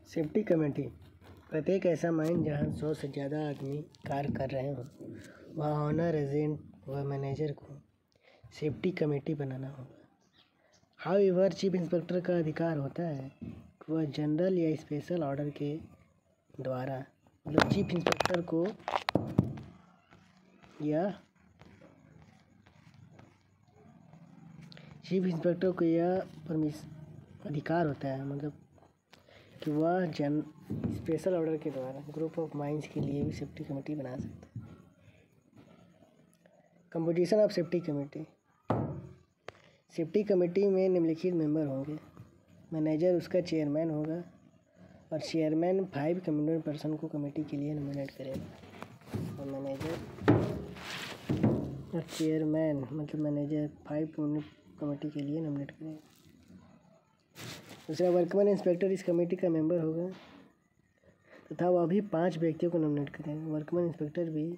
Safety committee प्रत्येक ऐसा mine जहां 100 से ज़्यादा आदमी कार्य कर रहे हों, वहाँ ऑनर, एजेंट व मैनेजर को सेफ्टी कमेटी बनाना होगा। हाउएवर चीफ इंस्पेक्टर का अधिकार होता है कि वह जनरल या स्पेशल ऑर्डर के द्वारा चीफ इंस्पेक्टर को यह अधिकार होता है कि वह स्पेशल ऑर्डर के द्वारा ग्रुप ऑफ माइंस के लिए भी सेफ्टी कमेटी बना सकता है। Composition of safety committee. Safety committee में निम्नलिखित मेंबर होंगे। मैनेजर उसका चेयरमैन होगा और चेयरमैन 5 कमिटेड पर्सन को कमेटी के लिए नॉमिनेट करेगा। और मैनेजर और चेयरमैन मैनेजर 5 कमेटी के लिए नॉमिनेट करेगा। दूसरा, वर्कमैन इंस्पेक्टर इस कमेटी का मेंबर होगा तथा वह भी 5 व्यक्तियों को नॉमिनेट करेगा। वर्कमैन इंस्पेक्टर भी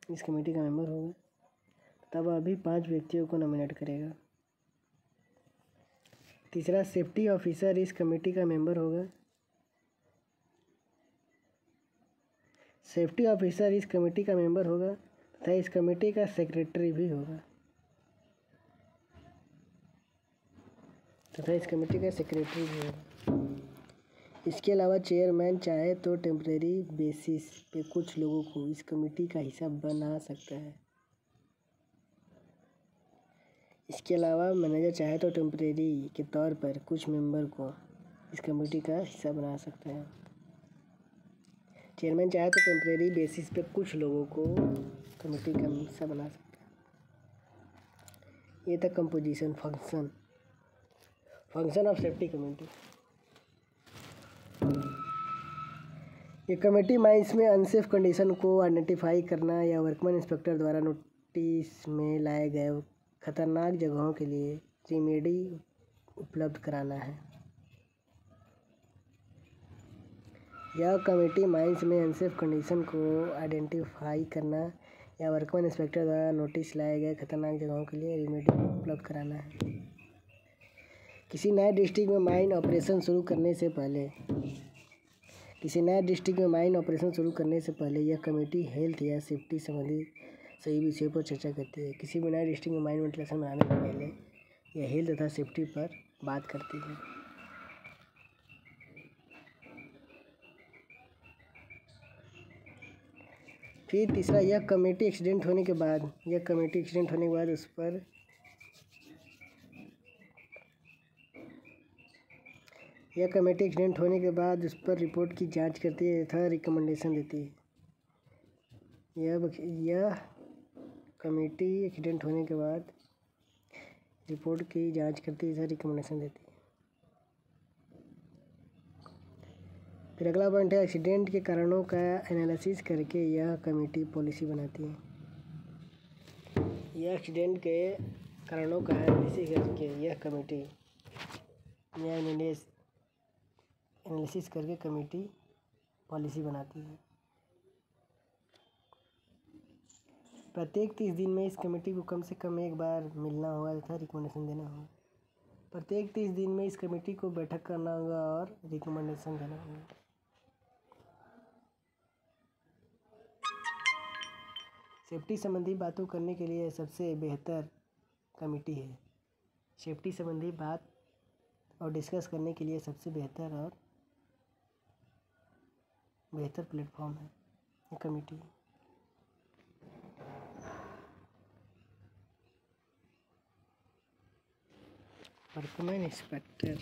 इस कमेटी का मेंबर होगा तथा वह भी 5 व्यक्तियों को नॉमिनेट करेगा। तीसरा, सेफ्टी ऑफिसर इस कमेटी का मेंबर होगा। सेफ्टी ऑफिसर इस कमेटी का मेंबर होगा तथा इस कमेटी का सेक्रेटरी भी होगा इसके अलावा चेयरमैन चाहे तो टेम्परेरी बेसिस पे कुछ लोगों को इस कमेटी का हिस्सा बना सकता है। इसके अलावा मैनेजर चाहे तो टेम्परेरी के तौर पर कुछ मेंबर को इस कमेटी का हिस्सा बना सकता है। चेयरमैन चाहे तो टेम्परेरी बेसिस पे कुछ लोगों को कमेटी का हिस्सा बना सकता है। ये था composition. Function of safety committee. ये कमेटी माइंस में अनसेफ कंडीशन को आइडेंटिफाई करना या वर्कमैन इंस्पेक्टर द्वारा नोटिस में लाए गए खतरनाक जगहों के लिए रेमेडी उपलब्ध कराना है। यह कमेटी माइंस में अनसेफ कंडीशन को आइडेंटिफाई करना या वर्कमैन इंस्पेक्टर द्वारा नोटिस लाए गए खतरनाक जगहों के लिए रेमेडी उपलब्ध कराना है। किसी नए डिस्ट्रिक्ट में माइन ऑपरेशन शुरू करने से पहले यह कमेटी हेल्थ या सेफ्टी संबंधी सही विषयों पर चर्चा करती है। किसी भी नए डिस्ट्रिक्ट में माइन वेंटिलेशन बनाने से पहले यह हेल्थ तथा सेफ्टी पर बात करती है। फिर तीसरा, यह कमेटी एक्सीडेंट होने के बाद उस पर रिपोर्ट की जांच करती है तथा रिकमेंडेशन देती है। यह कमेटी एक्सीडेंट होने के बाद रिपोर्ट की जांच करती है तथा रिकमेंडेशन देती है। फिर अगला पॉइंट है, एक्सीडेंट के कारणों का एनालिसिस करके यह कमेटी पॉलिसी बनाती है। यह एक्सीडेंट के कारणों का एनालिसिस करके यह कमेटी एनालिसिस करके कमेटी पॉलिसी बनाती है। प्रत्येक 30 दिन में इस कमेटी को कम से कम एक बार मिलना होगा तथा रिकमेंडेशन देना होगा। प्रत्येक 30 दिन में इस कमेटी को बैठक करना होगा और रिकमेंडेशन देना होगा। सेफ्टी संबंधी बातों करने के लिए सबसे बेहतर कमेटी है। सेफ्टी संबंधी बात और डिस्कस करने के लिए सबसे बेहतर प्लेटफॉर्म है ये कमेटी। वर्कमैन इंस्पेक्टर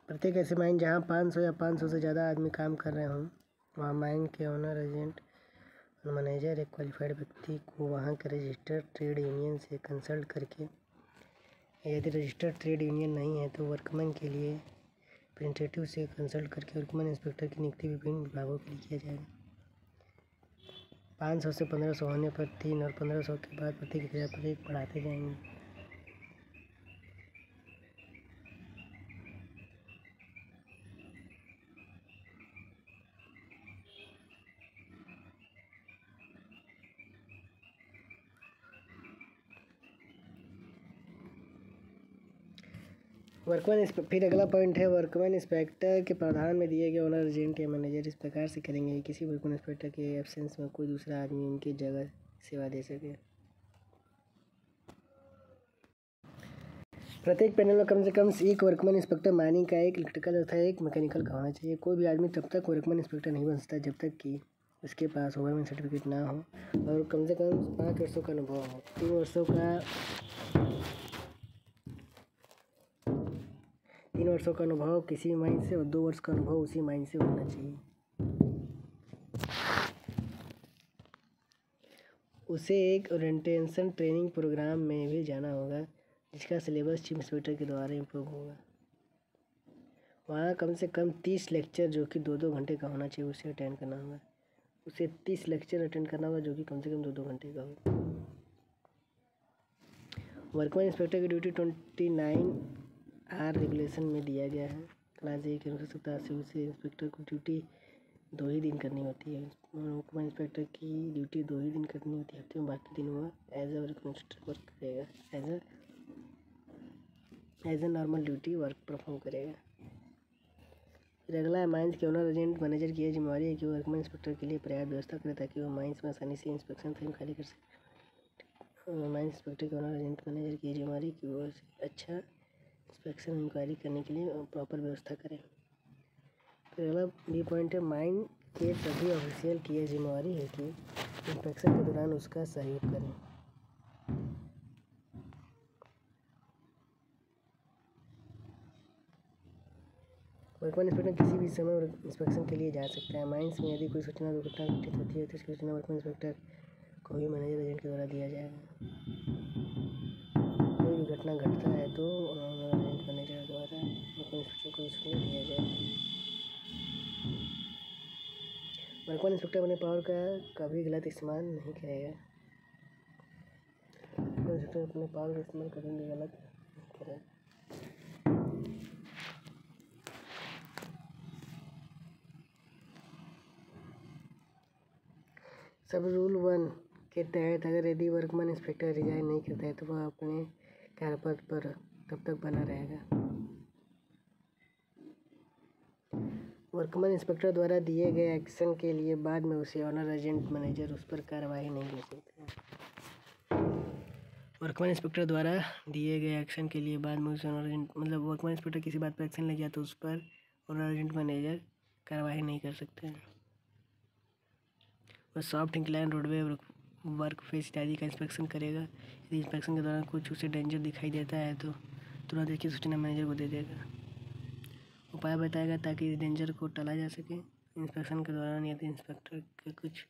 प्रत्येक ऐसे माइन जहां 500 या 500 से ज़्यादा आदमी काम कर रहे हों, वहाँ माइन के ऑनर, एजेंट और मैनेजर एक क्वालिफाइड व्यक्ति को वहाँ के रजिस्टर्ड ट्रेड यूनियन से कंसल्ट करके, यदि रजिस्टर्ड ट्रेड यूनियन नहीं है तो वर्कमैन के लिए रिप्रेजेंटेटिव से कंसल्ट करके वर्कमैन इंस्पेक्टर की नियुक्ति विभिन्न विभागों के लिए किया जाएगा। 500 से 1500 होने पर 3 और 1500 के बाद प्रत्येक 1000 पर 1 बढ़ाते जाएंगे। वर्कमैन फिर अगला पॉइंट है वर्कमैन इंस्पेक्टर के प्रावधान में दिए गए ओनर एजेंट या मैनेजर इस प्रकार से करेंगे कि किसी वर्कमैन इंस्पेक्टर के एब्सेंस में कोई दूसरा आदमी उनकी जगह सेवा दे सके। प्रत्येक पैनल में कम से कम एक वर्कमैन इंस्पेक्टर माइनिंग का, एक इलेक्ट्रिकल तथा एक मैकेनिकल का होना चाहिए। कोई भी आदमी तब तक वर्कमैन इंस्पेक्टर नहीं बन सकता जब तक कि उसके पास ओवरमैन सर्टिफिकेट ना हो और कम से कम 5 वर्षों का अनुभव हो। 3 वर्षों का अनुभव किसी माइन से और 2 वर्ष का अनुभव उसी माइन से होना चाहिए। उसे एक ओरिएंटेशन ट्रेनिंग प्रोग्राम में भी जाना होगा जिसका सिलेबस चीफ इंस्पेक्टर के द्वारा इम्प्रूव होगा। वहाँ कम से कम 30 लेक्चर जो कि 2-2 घंटे का होना चाहिए उसे अटेंड करना होगा। उसे 30 लेक्चर अटेंड करना होगा जो कि कम से कम 2-2 घंटे का हो। वर्कमैन इंस्पेक्टर की ड्यूटी 29R रेगुलेशन में दिया गया है। क्लास 1 के अनुसार सप्ताह से उसे इंस्पेक्टर को ड्यूटी 2 ही दिन करनी होती है। वर्कमैन इंस्पेक्टर की ड्यूटी 2 ही दिन करनी होती है। हफ्ते में बाकी दिन वह as a workman inspector work करेगा, as a normal duty work perform करेगा। फिर अगला है माइंस के ओनर एजेंट मैनेजर की यह जिम्मेदारी है कि वो वर्कमैन इंस्पेक्टर के लिए पर्याप्त व्यवस्था करे ताकि वो माइंस में आसानी से इंस्पेक्शन फाइल खाली कर सके। माइंस इंस्पेक्टर के ओनर एजेंट मैनेजर की जिम्मेदारी कि वो अच्छा इंस्पेक्शन इंक्वायरी करने के लिए प्रॉपर व्यवस्था करें। फिर अगला बी पॉइंट है माइन के सभी ऑफिशियल की यह जिम्मेदारी है कि इंस्पेक्शन के दौरान उसका सहयोग करें। वर्कमैन इंस्पेक्टर किसी भी समय इंस्पेक्शन के लिए जा सकता है। माइंस में यदि कोई सूचना दुर्घटना घटित होती है तो इसकी सूचना वर्कमैन इंस्पेक्टर को ही मैनेजर एजेंट के द्वारा दिया जाएगा। कोई भी घटना घटता है तो एजेंट मैनेजर द्वारा वर्कमैन इंस्पेक्टर को सूचना दिया जाएगा। वर्कमैन इंस्पेक्टर अपने पावर का कभी गलत इस्तेमाल नहीं करेगा। वर्कमैन इंस्पेक्टर अपने पावर का इस्तेमाल कभी भी गलत नहीं करेगा। सब रूल 1 के तहत अगर यदि वर्कमैन इंस्पेक्टर रिजाइन नहीं करता है तो वह अपने कार्यपद पर तब तक बना रहेगा। वर्कमैन इंस्पेक्टर द्वारा दिए गए एक्शन के लिए बाद में उसे ऑनर एजेंट मैनेजर उस पर कार्रवाई नहीं कर सकते। वर्कमैन इंस्पेक्टर द्वारा दिए गए एक्शन के लिए बाद में उसे ऑनर एजेंट वर्कमैन इंस्पेक्टर किसी बात पर एक्शन ले गया तो उस पर ऑनर एजेंट मैनेजर कार्रवाई नहीं कर सकते। वह soft incline roadway work face इत्यादि का इंस्पेक्शन करेगा। यदि इंस्पेक्शन के दौरान कुछ उसे डेंजर दिखाई देता है तो तुरंत इसकी सूचना मैनेजर को दे देगा। उपाय बताएगा ताकि इस डेंजर को टाला जा सके। इंस्पेक्शन के दौरान यदि इंस्पेक्टर के कुछ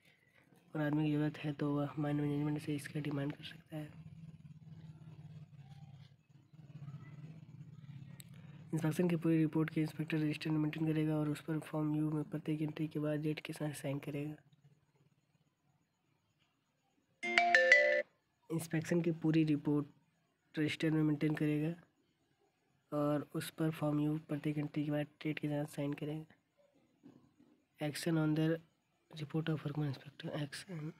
और आदमी की ज़रूरत है तो वह माइन मैनेजमेंट से इसका डिमांड कर सकता है। इंस्पेक्शन की पूरी रिपोर्ट के इंस्पेक्टर रजिस्टर में मेंटेन करेगा और उस पर फॉर्म यू में प्रत्येक एंट्री के बाद डेट के साथ साइन करेगा। इंस्पेक्शन की पूरी रिपोर्ट रजिस्टर में मेंटेन करेगा और उस पर फॉर्म यू प्रत्येक एंट्री के बाद डेट के साथ साइन करेगा। Action on the report of workman inspector. Action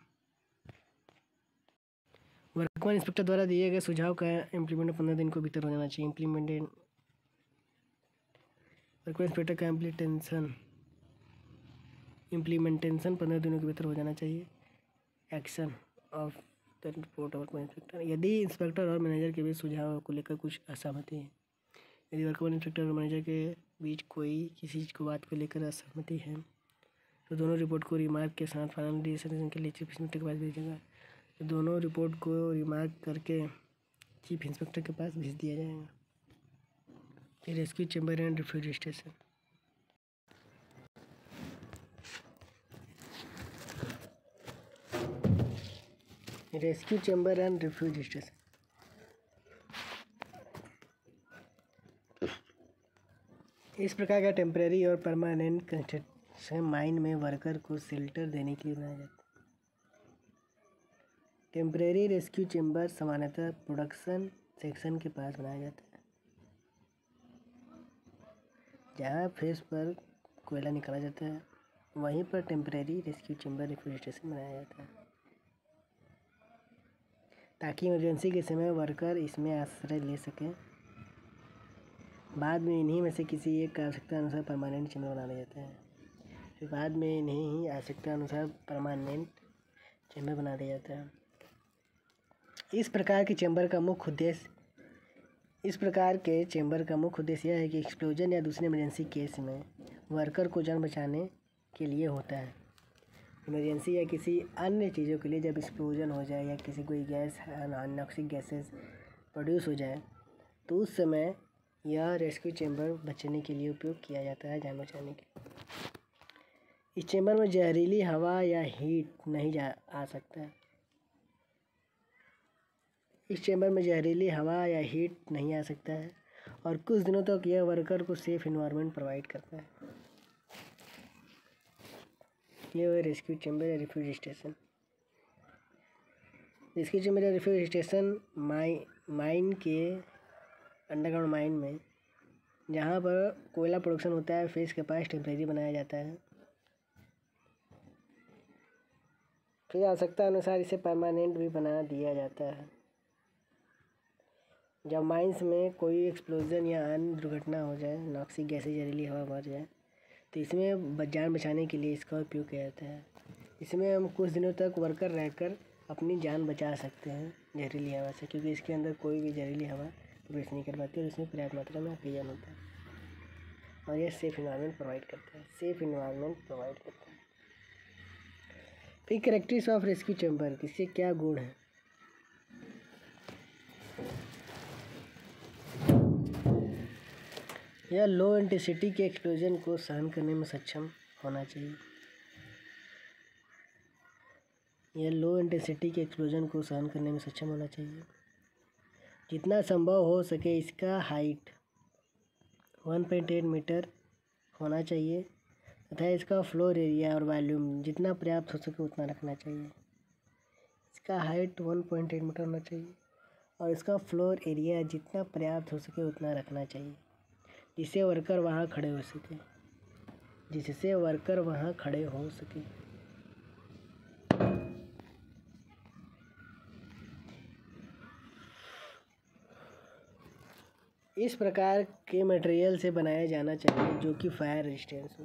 workman inspector द्वारा दिए गए सुझाव का इम्प्लीमेंट 15 दिन को भीतर हो जाना चाहिए। वर्कमैन इंस्पेक्टर का इम्प्लीमेंटेशन 15 दिनों के भीतर हो जाना चाहिए। Action of the report of workman inspector. यदि इंस्पेक्टर और मैनेजर के बीच सुझाव को लेकर कुछ असहमति है, यदि वर्कमैन इंस्पेक्टर और मैनेजर के बीच कोई किसी चीज़ को बात को लेकर असहमति है तो दोनों रिपोर्ट को रिमार्क के साथ फाइनल डिसीजन के लिए चीफ इंस्पेक्टर के पास भेजेगा। तो दोनों रिपोर्ट को रिमार्क करके चीफ इंस्पेक्टर के पास भेज दिया जाएगा। फिर rescue chamber and refuge station. Rescue chamber and refuge station इस प्रकार का टेम्परेरी और परमानेंट कंस्ट्रक्शन माइन में वर्कर को शेल्टर देने के लिए बनाया जाता है। टेम्परेरी रेस्क्यू चैम्बर सामान्यतः प्रोडक्शन सेक्शन के पास बनाया जाता है जहाँ फेस पर कोयला निकाला जाता है। वहीं पर temporary rescue chamber refuge station बनाया जाता है ताकि इमरजेंसी के समय वर्कर इसमें आश्रय ले सकें। बाद में इन्हीं में से किसी एक का आवश्यकता अनुसार परमानेंट चैम्बर बना दिया जाता है। फिर बाद में इन्हें ही आवश्यकता अनुसार परमानेंट चैम्बर बना दिया जाता है। इस प्रकार के चैम्बर का मुख्य उद्देश्य यह है कि एक्सप्लोजन या दूसरे इमरजेंसी केस में वर्कर को जान बचाने के लिए होता है। इमरजेंसी या किसी अन्य चीज़ों के लिए जब एक्सप्लोजन हो जाए या किसी कोई गैस नॉक्सिक गैसेस प्रोड्यूस हो जाए तो उस समय यह रेस्क्यू चैम्बर बचने के लिए उपयोग किया जाता है, जान बचाने के लिए। इस चैम्बर में जहरीली हवा या हीट नहीं आ सकता है। इस चैम्बर में जहरीली हवा या हीट नहीं आ सकता है और कुछ दिनों तक यह वर्कर को सेफ इन्वायरमेंट प्रोवाइड करता है। ये है रेस्क्यू चैम्बर या रिफ्यूज स्टेशन। रेस्क्यू चैम्बर या रिफ्यूज स्टेशन माइन के अंडरग्राउंड माइन में जहाँ पर कोयला प्रोडक्शन होता है फेस के पास टेम्परेरी बनाया जाता है। फिर आवश्यकता अनुसार इसे परमानेंट भी बना दिया जाता है। जब माइंस में कोई एक्सप्लोजन या अन्य दुर्घटना हो जाए, नॉक्सिक गैसें जहरीली हवा भर जाए तो इसमें जान बचाने के लिए इसका उपयोग किया जाता है। इसमें हम कुछ दिनों तक वर्कर रहकर अपनी जान बचा सकते हैं जहरीली हवा से, क्योंकि इसके अंदर कोई भी जहरीली हवा प्रवेश नहीं कर पाती और इसमें पर्याप्त मात्रा में ऑक्सीजन होता है और यह सेफ इन्वायरमेंट प्रोवाइड करता है। फिर कैरेक्टरिस्टिक्स ऑफ रेस्क्यू चैम्बर, इसके क्या गुण हैं? यह लो इंटेंसिटी के एक्सप्लोजन को सहन करने में सक्षम होना चाहिए। जितना संभव हो सके इसका हाइट 1.8 मीटर होना चाहिए तथा इसका फ्लोर एरिया और वॉल्यूम जितना पर्याप्त हो सके उतना रखना चाहिए। इसका हाइट 1.8 मीटर होना चाहिए और इसका फ्लोर एरिया जितना पर्याप्त हो सके उतना रखना चाहिए जिससे वर्कर वहाँ खड़े हो सके। इस प्रकार के मटेरियल से बनाया जाना चाहिए जो कि फायर रेजिस्टेंस हो।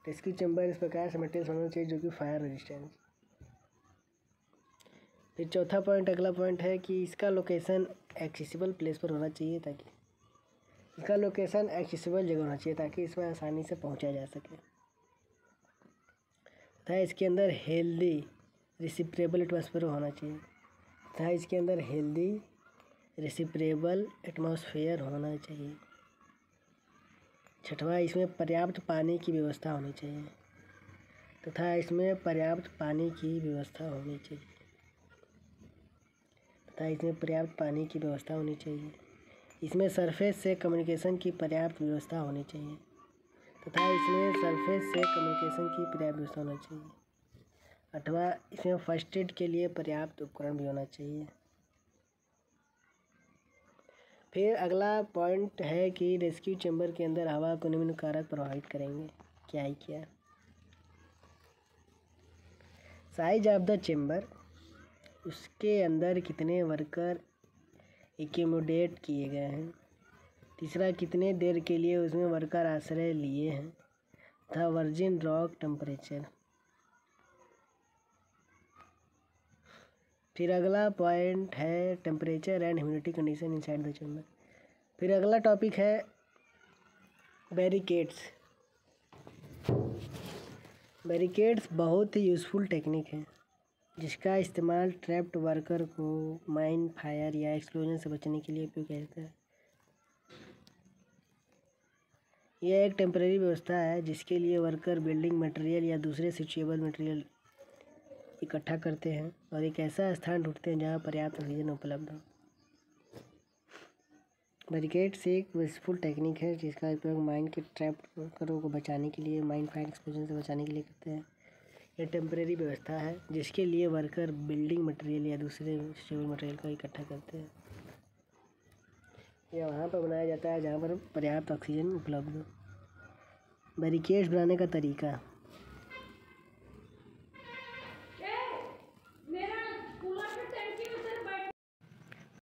रेस्क्यू चैम्बर इस प्रकार से मटेरियल होना चाहिए जो कि फायर रेजिस्टेंस। फिर अगला पॉइंट है कि इसका लोकेशन एक्सेसिबल प्लेस पर होना चाहिए ताकि इसमें आसानी से पहुंचा जा सके तथा इसके अंदर हेल्दी रिसिप्रेबल एटमॉस्फेयर होना चाहिए। छठवां, इसमें पर्याप्त पानी की व्यवस्था होनी चाहिए। इसमें सरफेस से कम्युनिकेशन की पर्याप्त व्यवस्था होनी चाहिए। आठवां, इसमें फर्स्ट एड के लिए पर्याप्त उपकरण भी होना चाहिए। फिर अगला पॉइंट है कि रेस्क्यू चैम्बर के अंदर हवा को निम्न कारक प्रभावित करेंगे। क्या साइज ऑफ द चैम्बर, उसके अंदर कितने वर्कर एकोमोडेट किए गए हैं। तीसरा, कितने देर के लिए उसमें वर्कर आश्रय लिए हैं तथा वर्जिन रॉक टेम्परेचर। फिर अगला पॉइंट है temperature and humidity condition inside the chamber. फिर अगला टॉपिक है बैरिकेड्स बहुत ही यूज़फुल टेक्निक है जिसका इस्तेमाल ट्रैप्ड वर्कर को माइन, फायर या एक्सप्लोजन से बचने के लिए उपयोग किया जाता है। यह एक टेम्परेरी व्यवस्था है जिसके लिए वर्कर बिल्डिंग मटेरियल या दूसरे स्विचेबल मटेरियल इकट्ठा करते हैं और एक ऐसा स्थान ढूंढते हैं जहां पर्याप्त ऑक्सीजन उपलब्ध हो। बैरिकेड्स एक यूज़फुल टेक्निक है जिसका उपयोग माइन के ट्रैप्ड वर्करों को बचाने के लिए, माइन, फायर, एक्सप्लोजन से बचाने के लिए करते हैं। यह टेम्परेरी व्यवस्था है जिसके लिए वर्कर बिल्डिंग मटेरियल या दूसरे स्विचेबल मटेरियल को इकट्ठा करते हैं। यह वहाँ पर बनाया जाता है जहाँ पर पर्याप्त ऑक्सीजन उपलब्ध हो। बैरिकेड्स बनाने का तरीका,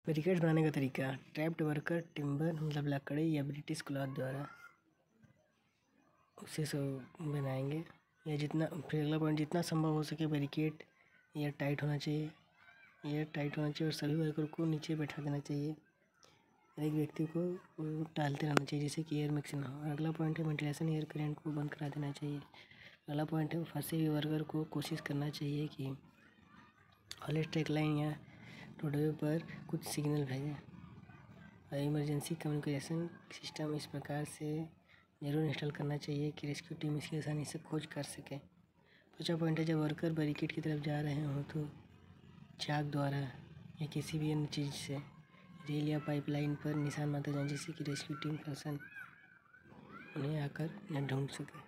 बैरिकेड्स बनाने का तरीका। ट्रैप्ड वर्कर टिम्बर मतलब लकड़ी या ब्रिटिश क्लॉथ द्वारा उससे सब बनाएंगे। या जितना, फिर अगला पॉइंट, जितना संभव हो सके बैरिकेड एयर टाइट होना चाहिए। एयर टाइट होना चाहिए और सभी वर्कर को नीचे बैठा देना चाहिए। एक व्यक्ति को टालते रहना चाहिए जिससे कि एयर मिक्स ना हो। अगला पॉइंट है वेंटिलेशन, एयर करंट को बंद करा देना चाहिए। अगला पॉइंट है फंसे हुए वर्कर को कोशिश करना चाहिए कि हॉल स्ट्राइक लाइन या रोडवे पर कुछ सिग्नल भेजें। और इमरजेंसी कम्युनिकेशन सिस्टम इस प्रकार से जरूर इंस्टॉल करना चाहिए कि रेस्क्यू टीम इसकी आसानी से खोज कर सके। दूसरा पॉइंट है जब वर्कर बैरिकेड की तरफ जा रहे हों तो चाक द्वारा या किसी भी अन्य चीज़ से रेल या पाइपलाइन पर निशान मारते जाएं जिससे कि रेस्क्यू टीम पर्सन उन्हें आकर न ढूंढ सके।